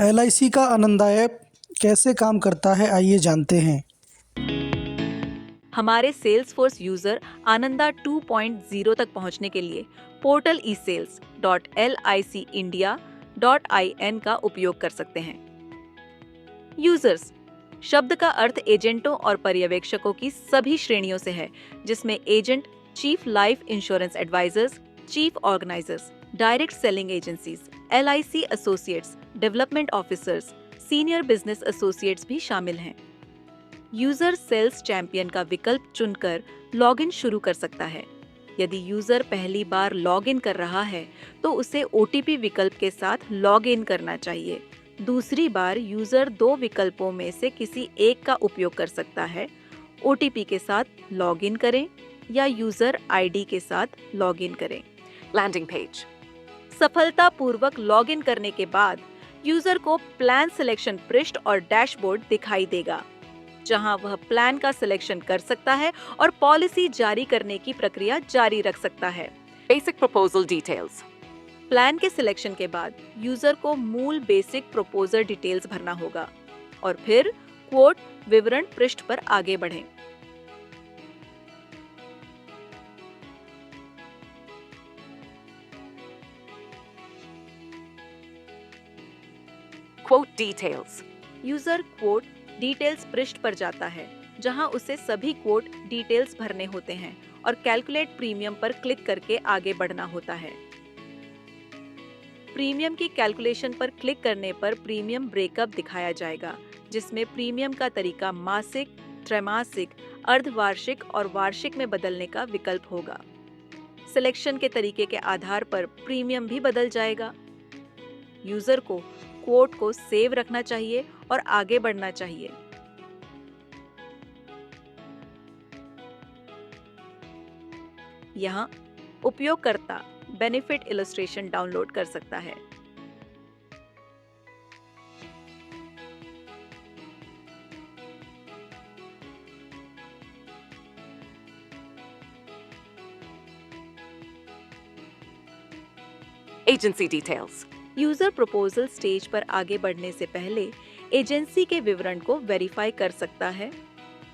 LIC का आनंदायक कैसे काम करता है, आइए जानते हैं। हमारे सेल्सफोर्स यूजर आनंदा 2.0 तक पहुंचने के लिए पोर्टल esales.licindia.in का उपयोग कर सकते हैं। यूजर्स शब्द का अर्थ एजेंटों और पर्यवेक्षकों की सभी श्रेणियों से है, जिसमें agent, chief life insurance advisors, chief organisers, direct selling agencies, LIC associates, development officers, senior business associates भी शामिल हैं। यूजर सेल्स चैंपियन का विकल्प चुनकर लॉगिन शुरू कर सकता है। यदि यूजर पहली बार लॉगिन कर रहा है तो उसे ओटीपी विकल्प के साथ लॉगिन करना चाहिए। दूसरी बार यूजर दो विकल्पों में से किसी एक का उपयोग कर सकता है। ओटीपी के साथ लॉगिन करें या यूजर आईडी के साथ लॉगिन करें। Landing page. सफलतापूर्वक लॉगिन करने के बाद यूजर को प्लान सिलेक्शन पृष्ठ और डैशबोर्ड दिखाई देगा, जहां वह प्लान का सिलेक्शन कर सकता है और पॉलिसी जारी करने की प्रक्रिया जारी रख सकता है। Basic proposal details. प्लान के सिलेक्शन के बाद यूजर को मूल बेसिक प्रपोजल डिटेल्स भरना होगा और फिर क्वोट विवरण पृष्ठ पर आगे बढ़ें। Quote details. User quote details पृष्ठ पर जाता है, जहां उसे सभी क्वोट डिटेल्स भरने होते हैं और कैलकुलेट प्रीमियम पर क्लिक करके आगे बढ़ना होता है। प्रीमियम की कैलकुलेशन पर क्लिक करने पर प्रीमियम ब्रेकअप दिखाया जाएगा, जिसमें प्रीमियम का तरीका मासिक, त्रैमासिक, अर्धवार्षिक और वार्षिक में बदलने का विकल्प होगा। सिलेक्शन के तरीके के आधार पर प्रीमियम भी बदल जाएगा। यूजर को क्वोट को सेव रखना चाहिए और आगे बढ़ना चाहिए। यहाँ उपयोगकर्ता बेनिफिट इलस्ट्रेशन डाउनलोड कर सकता है। Agency details. User proposal stage पर आगे बढ़ने से पहले एजेंसी के विवरण को वेरीफाई कर सकता है।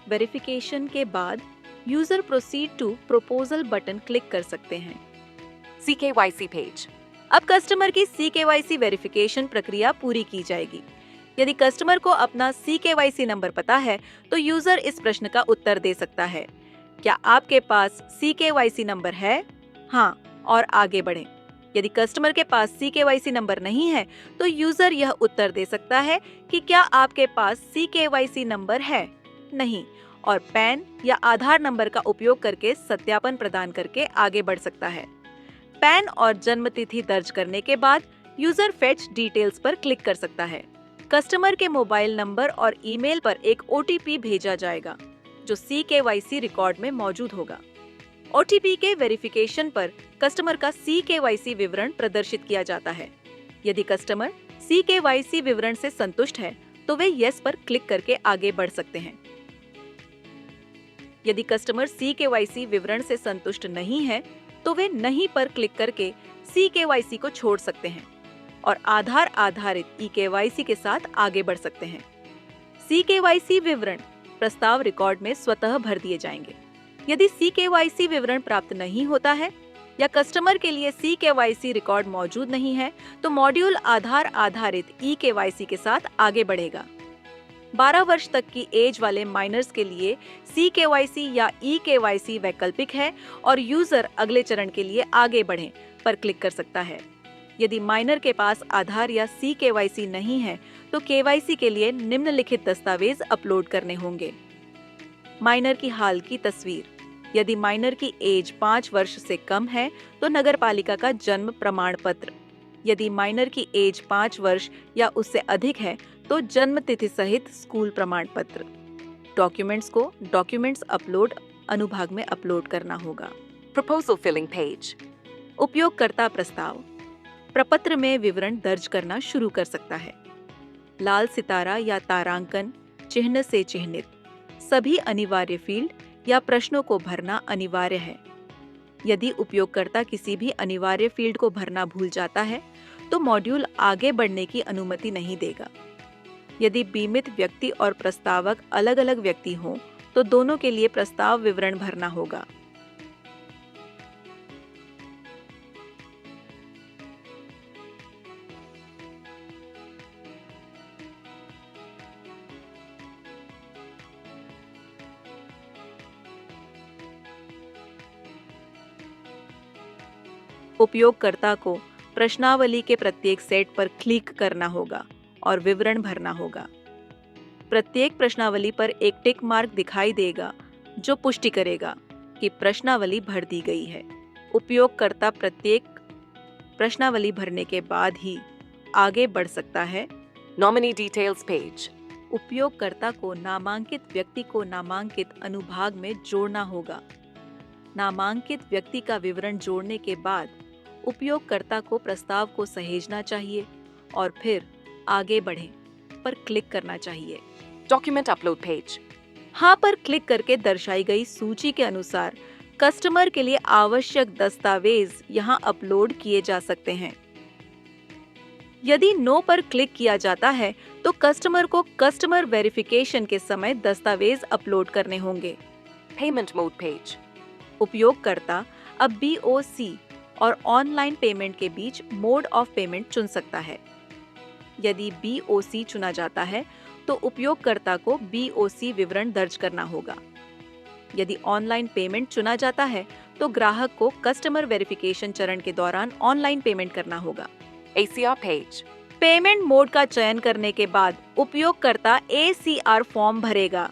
वेरिफिकेशन के बाद user proceed to proposal button click कर सकते हैं। CKYC पेज। अब कस्टमर की CKYC वेरिफिकेशन प्रक्रिया पूरी की जाएगी। यदि कस्टमर को अपना CKYC नंबर पता है तो यूजर इस प्रश्न का उत्तर दे सकता है, क्या आपके पास CKYC नंबर है? हाँ, और आगे बढ़ें। यदि कस्टमर के पास CKYC नंबर नहीं है तो यूजर यह उत्तर दे सकता है कि क्या आपके पास CKYC नंबर है? नहीं, और पैन या आधार नंबर का उपयोग करके सत्यापन प्रदान करके आगे बढ़ सकता है। पैन और जन्म तिथि दर्ज करने के बाद यूजर फेच डिटेल्स पर क्लिक कर सकता है। कस्टमर के मोबाइल नंबर और ईमेल पर एक ओटीपी भेजा जाएगा, जो CKYC रिकॉर्ड में मौजूद होगा। ओटीपी के वेरिफिकेशन पर कस्टमर का CKYC विवरण प्रदर्शित किया जाता है। यदि कस्टमर CKYC विवरण से संतुष्ट है तो वे यस पर क्लिक करके आगे बढ़ सकते हैं। यदि कस्टमर CKYC विवरण से संतुष्ट नहीं है तो वे नहीं पर क्लिक करके CKYC को छोड़ सकते हैं और आधार आधारित eKYC के साथ आगे बढ़ सकते हैं। CKYC विवरण प्रस्ताव रिकॉर्ड में स्वतः भर दिए जाएंगे। यदि CKYC विवरण प्राप्त नहीं होता है या कस्टमर के लिए CKYC रिकॉर्ड मौजूद नहीं है तो मॉड्यूल आधार आधारित eKYC के साथ आगे बढ़ेगा। 12 वर्ष तक की एज वाले माइनर्स के लिए CKYC या eKYC वैकल्पिक है और यूजर अगले चरण के लिए आगे बढ़ें पर क्लिक कर सकता है। यदि माइनर के पास आधार या CKYC नहीं है तो KYC के लिए निम्नलिखित दस्तावेज अपलोड करने होंगे। माइनर की हाल की तस्वीर। यदि माइनर की एज 5 वर्ष से कम है तो नगरपालिका का जन्म प्रमाण पत्र। यदि माइनर की एज 5 वर्ष या उससे अधिक है तो जन्म तिथि सहित स्कूल प्रमाण पत्र। डॉक्यूमेंट्स को डॉक्यूमेंट्स अपलोड अनुभाग में अपलोड करना होगा। Proposal filling page. उपयोगकर्ता प्रस्ताव प्रपत्र में विवरण दर्ज करना शुरू कर सकता है। लाल सितारा या तारांकन चिन्ह से चिन्हित सभी अनिवार्य फील्ड या प्रश्नों को भरना अनिवार्य है। यदि उपयोगकर्ता किसी भी अनिवार्य फील्ड को भरना भूल जाता है तो मॉड्यूल आगे बढ़ने की अनुमति नहीं देगा। यदि बीमित व्यक्ति और प्रस्तावक अलग-अलग व्यक्ति हों, तो दोनों के लिए प्रस्ताव विवरण भरना होगा। उपयोगकर्ता को प्रश्नावली के प्रत्येक सेट पर क्लिक करना होगा और विवरण भरना होगा। प्रत्येक प्रश्नावली पर एक टिक मार्क दिखाई देगा जो पुष्टि करेगा कि प्रश्नावली भर दी गई है। उपयोगकर्ता प्रत्येक प्रश्नावली भरने के बाद ही आगे बढ़ सकता है। Nominee details page. उपयोगकर्ता को नामांकित व्यक्ति को नामांकित अनुभाग में जोड़ना होगा। नामांकित व्यक्ति का विवरण जोड़ने के बाद उपयोगकर्ता को प्रस्ताव को सहेजना चाहिए और फिर आगे बढ़ें पर क्लिक करना चाहिए। Document upload page. हाँ पर क्लिक करके दर्शाई गई सूची के अनुसार कस्टमर के लिए आवश्यक दस्तावेज यहाँ अपलोड किए जा सकते हैं। यदि नो पर क्लिक किया जाता है तो कस्टमर को कस्टमर वेरिफिकेशन के समय दस्तावेज अपलोड करने होंगे। Payment mode page. उपयोगकर्ता अब BOC और ऑनलाइन पेमेंट के बीच मोड ऑफ पेमेंट चुन सकता है। यदि BOC चुना जाता है तो उपयोगकर्ता को BOC विवरण दर्ज करना होगा। यदि ऑनलाइन पेमेंट चुना जाता है तो ग्राहक को कस्टमर वेरिफिकेशन चरण के दौरान ऑनलाइन पेमेंट करना होगा। ACR page. पेमेंट मोड का चयन करने के बाद उपयोगकर्ता ACR फॉर्म भरेगा।